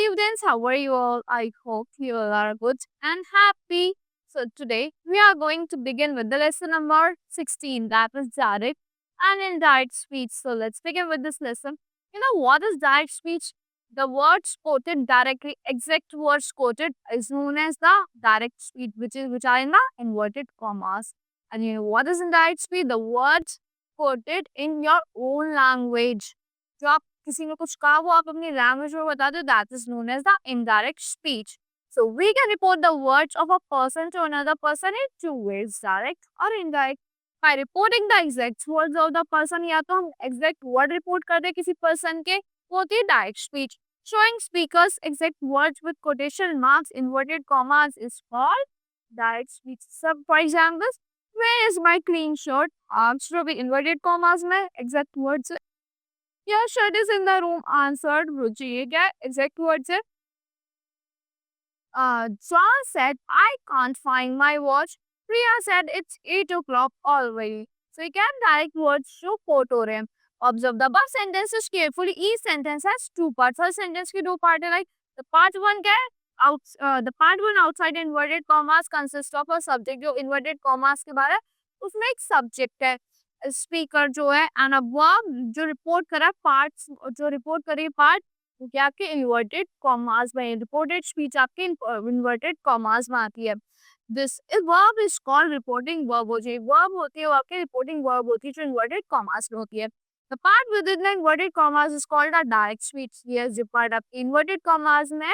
students, how are you all? I hope you all are good and happy. So today we are going to begin with the lesson number 16, that is direct and indirect speech. So let's begin with this lesson. You know what is direct speech? The words quoted directly, exact words quoted is known as the direct speech, which are in the inverted commas. And you know what is indirect speech? The words quoted in your own language. जो आप किसी ने कुछ कहा वो आप अपनी language में बता दो, that is known as the indirect speech. So we can report the words of a person to another person in two ways, direct or indirect. By reporting the exact words of the person, या तो हम exact word report कर दे किसी person के, वो होती है direct speech. Showing speakers exact words with quotation marks, inverted commas is called direct speech. So for example, where is my clean shirt? Asked to be inverted commas में exact words. Your shirt is in the room, answered Ruchi. ये क्या exact words है? John said, I can't find my watch. Priya said, it's 8 o'clock already. So you can direct words to quote हो रहे हैं. Observe the above sentences carefully. Each sentence has two parts. Her sentence की दो part है. Like the part one क्या है? The part one outside inverted commas consists of a subject. जो inverted commas के बारे उसमें एक subject है. स्पीकर जो है एंड अब जो रिपोर्ट करा पार्ट्स, जो रिपोर्ट करी पार्ट वो क्या आपके इन्वर्टेड कॉमास में, रिपोर्टेड स्पीच आपके इन्वर्टेड कॉमास में आती है. This verb is called reporting verb. हो जाए वर्ब होती है वो आपके रिपोर्टिंग वर्ब होती है जो इन्वर्टेड कॉमास में होती है. The part with in the inverted commas is called the direct speech. Yes, जो पार्ट आपके इन्वर्टेड कॉमास में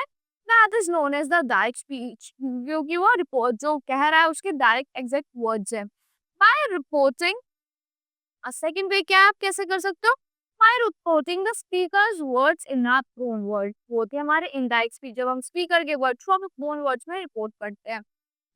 that is known as the direct speech, क्योंकि वो रिपोर्ट जो कह रहा है उसके डायरेक्ट एग्जैक्ट वर्ड्स है. बाय रिपोर्टिंग सेकंड वे क्या आप कैसे कर सकते हो? By reporting the speaker's words in our own word. वो होती है हमारे इनडायरेक्ट स्पीच. जब हम स्पीकर के वर्ड्स को अपने ओन वर्ड्स में रिपोर्ट करते हैं.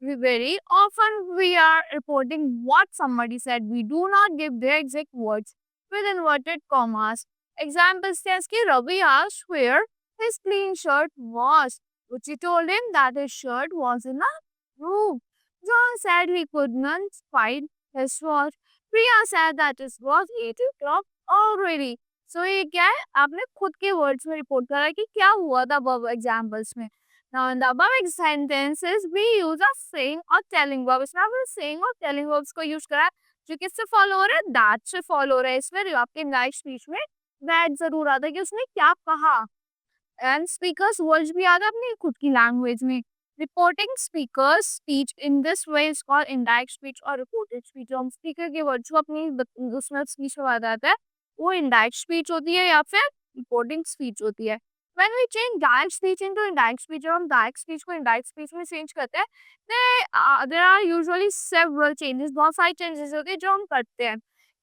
We very often we are reporting what somebody said. We do not give their exact words with inverted commas. Example says कि Ravi asked where his clean shirt was, which he told him that his shirt was in the room. John said he could not find his watch. Priya said that it was 8 o'clock already. So ये क्या है? आपने खुद के words में report करा कि क्या हुआ था above examples में. Now in the above sentences we use a saying or telling verb. इसमें आपने saying और telling verbs को use करा है जो किससे follow हो रहा है? That से follow हो रहा है. इसमें आपके indirect speech में that जरूर आता है कि उसने क्या कहा. And speakers words भी आता है अपनी खुद की language में. Reporting speakers speech in this way is called indirect speech or reported speech. जो हम speaker के words को अपनी उसमें speech में बताते हैं वो indirect speech होती है या फिर reporting speech होती है. When we change direct speech into indirect speech, जब हम direct speech को indirect speech में change करते हैं, there are usually several changes. बहुत सारी changes होती है जो हम करते हैं.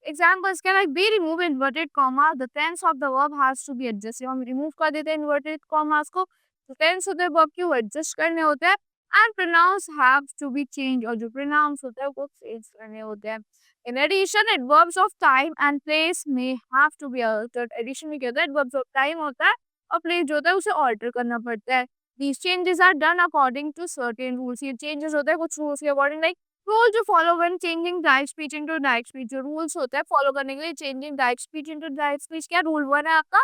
Examples can like be remove inverted comma. The tense of the verb has to be adjusted. हम remove कर देते हैं inverted commas को, तो tense होते हैं verb की वो adjust करने होते हैं. And pronouns have to be changed. और जो pronouns होते हैं वो change करने होते हैं. In addition, adverbs of time and place may have to be altered. Addition में क्या होता है? Adverbs of time होता है और place जो होता है उसे alter करना पड़ता है. These changes are done according to certain rules. ये changes होते हैं कुछ rules के according. Like रूल जो follow when changing direct speech into direct speech, जो रूल्स होता है फॉलो करने के लिए changing direct speech into direct speech, क्या रूल 1 है आपका?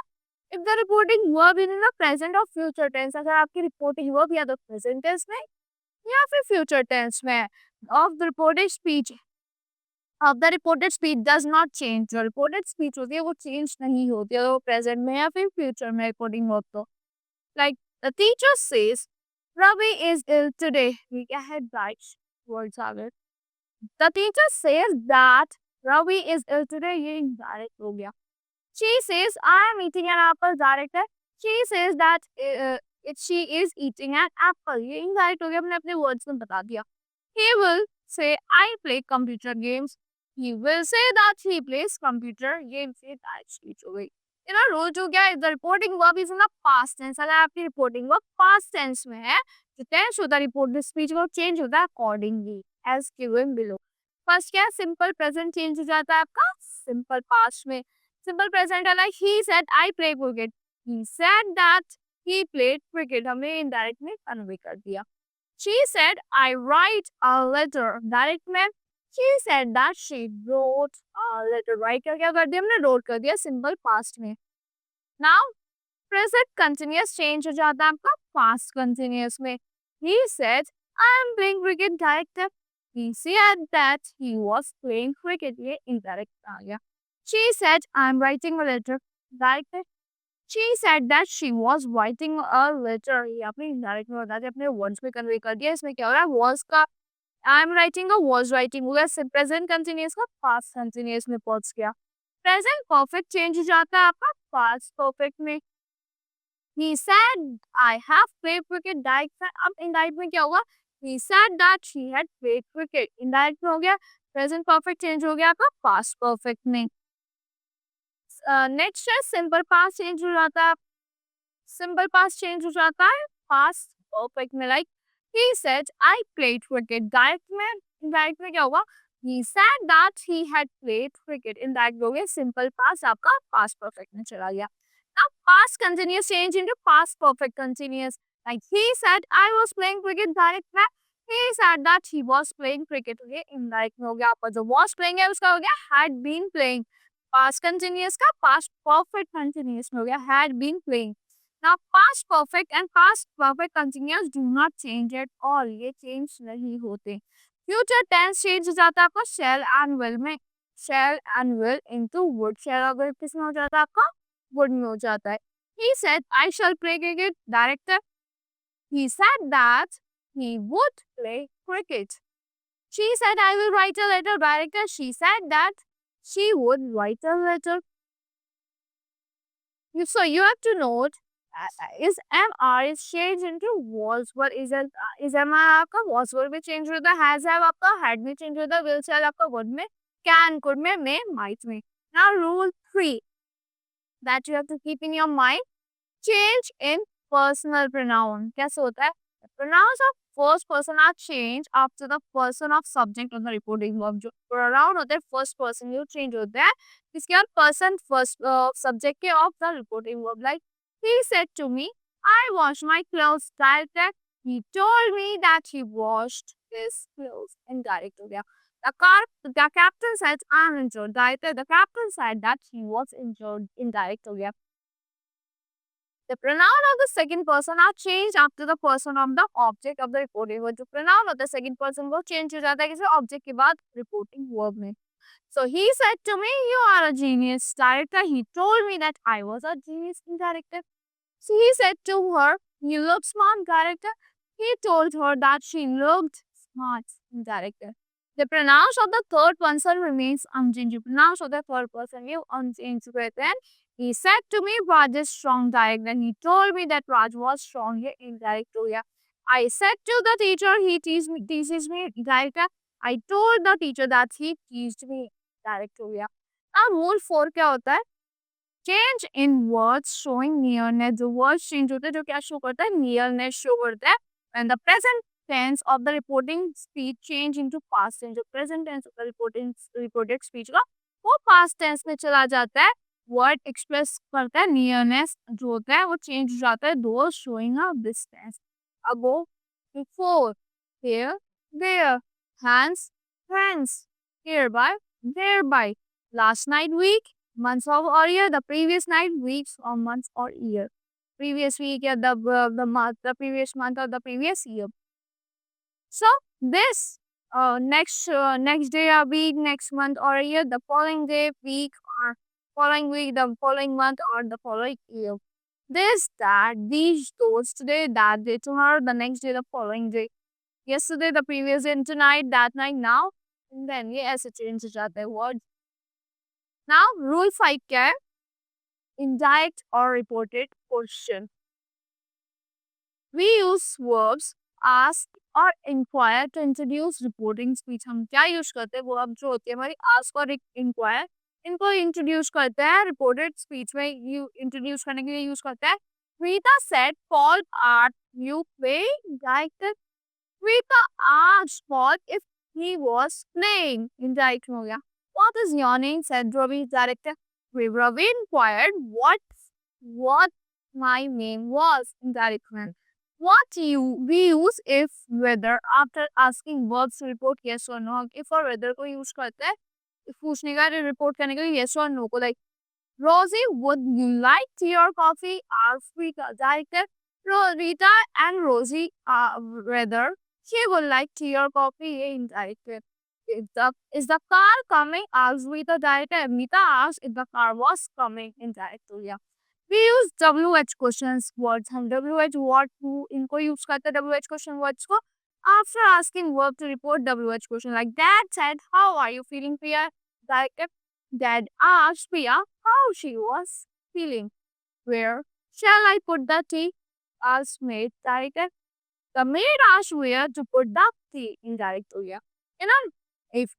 If the reporting verb in the present और फ्यूचर टेंस, अगर आपकी रिपोर्टिंग वर्ब या तो प्रेजेंट टेंस में या फिर फ्यूचर टेंस में of the reported speech does not change. जो रिपोर्टेड स्पीच होती है वो चेंज नहीं होती है वो प्रेजेंट में या फिर फ्यूचर में रिपोर्टिंग वर्ब. तो like the teacher says Ravi is ill today. ये क्या है? डायरेक्ट वर्ड्स आ गए. The teacher says that Ravi is ill today. ये indirect हो गया. She says I am eating an apple. Direct है. She says that she is eating an apple. ये indirect हो गया. हमने अपने words में बता दिया. He will say I play computer games. He will say that he plays computer games. ये direct speech हो गई. You know rule जो क्या है? The reporting verb is in the past tense. अगर आपकी reporting verb past tense में है, जो tense होता है reported speech वो change होता है accordingly as given below. First क्या है? सिंपल प्रेजेंट चेंज हो जाता है आपका सिंपल पास्ट में. सिंपल प्रेजेंट है like he said I play cricket. He said that he played cricket. हमने इनडायरेक्ट में कन्वे कर दिया. She said I write a letter. Direct में she said that she wrote a letter. Write का क्या कर दिया हमने? रोट कर दिया सिंपल पास्ट में. नाउ प्रेजेंट कंटिन्यूअस चेंज हो जाता है आपका पास्ट कंटिन्यूअस में. He said, I am playing cricket director. He said that he was playing cricket. ये indirect आ गया. She said, I am writing a letter. Director. She said that she was writing a letter. ये आपने indirect में बता दिया, अपने words में convey कर दिया. इसमें क्या हो रहा है, was का I am writing a was writing हो गया, present continuous का past continuous में पहुंच गया. Present perfect change हो जाता है आपका past perfect में. He said, I have played cricket. Direct में, अब indirect में क्या होगा? He said that she had played cricket. Indirect में हो गया, present perfect change हो गया आपका past perfect में. नेक्स्ट है सिंपल पास्ट चेंज हो जाता है. सिंपल पास्ट चेंज हो जाता है पास्ट परफेक्ट में. Like he said I played cricket. Direct में क्या होगा? ही said that he had played cricket. Indirect हो गया, सिंपल पास्ट आपका पास्ट परफेक्ट में चला गया. Now past continuous change into past perfect continuous. Like he said I was playing cricket. Direct में he said that he was playing cricket. Okay, indirect में हो गया आपका जो was playing है उसका हो गया had been playing. Past continuous का past perfect continuous में हो गया had been playing. Now past perfect and past perfect continuous do not change at all. ये change नहीं होते. Future tense change हो जाता है आपका shall and will में. Shall and will into would. Shall अगर किसमें हो जाता है आपका would में हो जाता है. He said I shall play cricket. Director. He said that he would play cricket. She said I will write a letter. Director. She said that she would write a letter. So you have to note is MR is changed into was. What is it? Is MR आपका was word में change होता है, has have आपका had में change होता है, will shall आपका would में, can could में, may might में. Now rule 3 that you have to keep in your mind, change in personal pronoun. कैसे होता है? Pronouns of first person are changed after the person of subject of the reporting verb. जो pronoun होते हैं first person जो change होते हैं इसके बाद person first subject के of the reporting verb. Like he said to me, I washed my clothes. Direct. He told me that he washed his clothes. Indirect हो गया. The captain said I am injured. Direct. The captain said that he was injured. Indirect हो गया. The pronoun of the second person are changed after the person of the object of the reporting verb. जो pronoun of the second person वो change हो जाता है किसी object के बाद reporting verb में. So he said to me, you are a genius. Director. He told me that I was a genius. Director. So he said to her, you look smart. Director. He told her that she looked smart. Director. The pronouns of the third person remains unchanged. Pronouns of the third person you unchanged. Then he said to me, Raj is strong. Direct. Then he told me that Raj was strong. Here indirect हो गया. I said to the teacher, he teases me. Director. I told the teacher that he teased me. Direct हो गया. अब rule 4 क्या होता है? Change in words showing nearness. जो words change होते हैं जो क्या show करता है? Nearness show करता है. When the present tense of the reporting speech change into past tense. जो present tense of the reported speech का वो past tense में चला जाता है. Word express करता है nearness जो होता है वो change हो जाता है. Those showing a distance. Ago, before, here, there, hands, hands, hereby, thereby, last night, week, months of or year, the previous night, weeks or months or year, previous week, yeah, the month, the previous month or the previous year. So this next day or week, next month or year, the following day, week or following week, the following month or the following year. This, that, these, those, today, that day, tomorrow, the next day, the following day. Yesterday, the previous day, tonight, that night, now, and then ये ऐसे change हो जाते हैं words. Now rule 5 क्या है? Indirect or reported question. We use verbs ask or inquire to introduce reporting speech. हम क्या use करते हैं वो अब जो होती है हमारी ask और inquire इनको introduce करते हैं reported speech में introduce करने के लिए use करते हैं. Rita said Paul are you playing? Director. Rita asked Paul if he was playing. Indirect हो गया. What is your name? Said Ravi. Director. Ravi inquired what my name was. Indirect में. What we use if whether after asking verbs to report yes or no. If और whether को use करते हैं पूछने का report करने के लिए yes or no को. Like Rosie, would you like tea or coffee? Asked Rita. Director Rita and Rosie whether she would like tea or coffee. Indirected. Is the car coming? Asked Rita. Director Mita asked if the car was coming. Indirectly. Yeah. We use WH questions words. हम WH what who इनको use करते हैं WH question words को after asking verb to report WH question. Like Dad said, how are you feeling, Priya? Director Dad asked Priya how she was feeling. Where shall I put the tea? Asked maid. Director. The maid asked where to put the tea. Indirect. Yeah. You know, if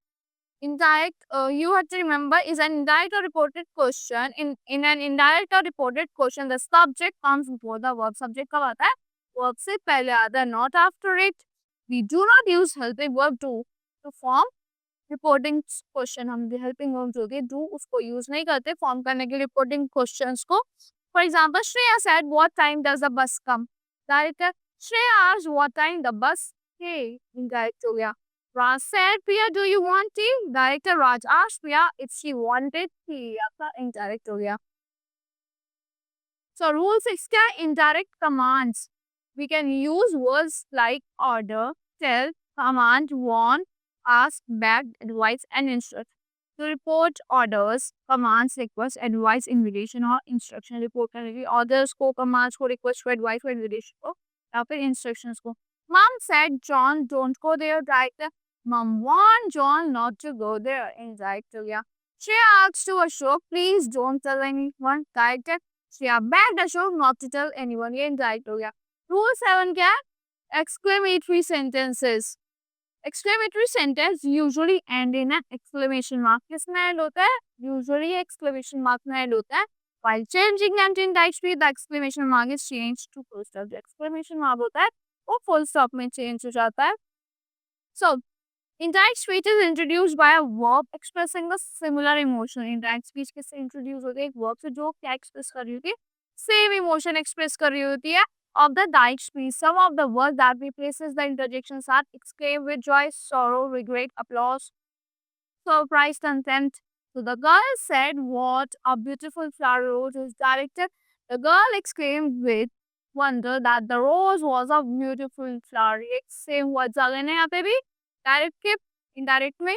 indirect, you have to remember, is an indirect or reported question. In an indirect or reported question, the subject comes before the verb. Subject कब आता है? Verb से पहले आता है, not after it. We do not use helping verb to form reporting question. हम helping verb जो do उसको यूज नहीं करते फॉर्म करने के लिए रिपोर्टिंग क्वेश्चंस को. For example Shreya said what time does the bus come? Direct Shreya asked what time the bus came. Indirect हो गया. Raj said Priya do you want tea? Director Raj asked Priya if she wanted tea. आपका indirect हो गया. So rule 6 क्या है? Indirect commands. We can use words like order, tell, command, warn, ask, beg, advise, and instruct. To report orders, commands, request, advice, invitation or instruction. Report करने के लिए orders को, commands को, request को, advice को, invitation को, या फिर instructions को. Mom said John don't go there. Director. Mom warned John not to go there. Indirect हो गया. Shreya asked to Ashok, please don't tell anyone. Director. Shreya begged Ashok not to tell anyone. ये indirect हो गया. Rule 7 क्या है? Exclamatory sentences. Exclamatory sentence usually end in an exclamation mark. किसमें end होता है? Usually exclamation mark में end होता है. While changing and in type speed, the exclamation mark is changed to full stop. जो exclamation mark होता है, वो full stop में change हो जाता है. So, indirect speech is introduced by a verb expressing a similar emotion. Indirect speech किससे introduce होती है? एक verb से जो क्या express कर रही होती है? Same emotion express कर रही होती है. Of the direct speech, some of the words that replaces the interjections are exclaim with joy, sorrow, regret, applause, surprise, contempt. So the girl said, what a beautiful flower rose is. Director. The girl exclaimed with wonder that the rose was a beautiful flower. एक same words आ गए ना यहाँ पे भी. Direct के indirect में.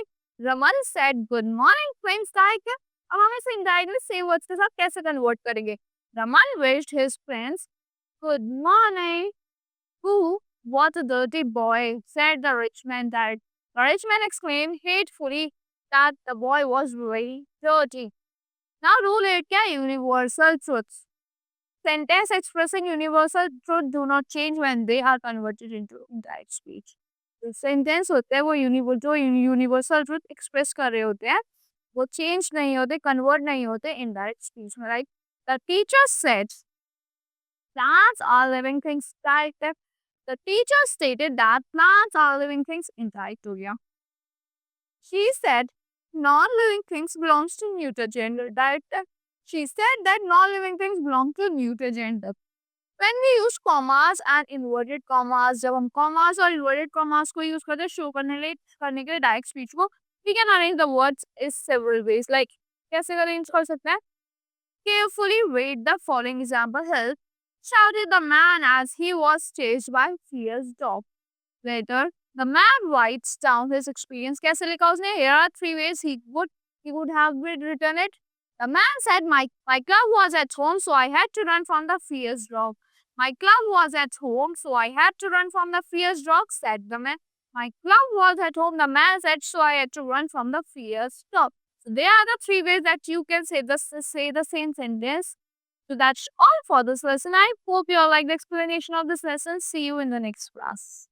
Raman said, good morning, friends. Direct है. अब हम इसे indirect में same words के साथ कैसे convert करेंगे? Raman wished his friends good morning. Who? What a dirty boy, said the rich man. That the rich man exclaimed hatefully that the boy was very dirty. Now rule 8 क्या? Universal truths. Sentence expressing universal truth do not change when they are converted into indirect speech. जो sentence होते हैं वो universal truth express कर रहे होते हैं वो चेंज नहीं होते कन्वर्ट नहीं होते इनडायरेक्ट स्पीच में. Right. The teacher said plants are living things. Director. The teacher stated that plants are living things. Indirect हो गया. She said non-living things belongs to neuter gender. Director. She said that non-living things belong to neuter gender. When we use commas and inverted commas, जब हम commas और inverted commas को use करते हैं show करने के लिए direct speech को, we can arrange the words in several ways. Like कैसे arrange कर सकते हैं? Carefully read the following example. Help, shouted the man as he was chased by fierce dog. Later, the man writes down his experience. कैसे लिखा उसने? Here are 3 ways he would have written it. The man said, my glove was at home, so I had to run from the fierce dog. My glove was at home, so I had to run from the fierce dog, said the man. My glove was at home, the man said, so I had to run from the fierce dog. So there are the 3 ways that you can say the same sentence. So that's all for this lesson. I hope you all like the explanation of this lesson. See you in the next class.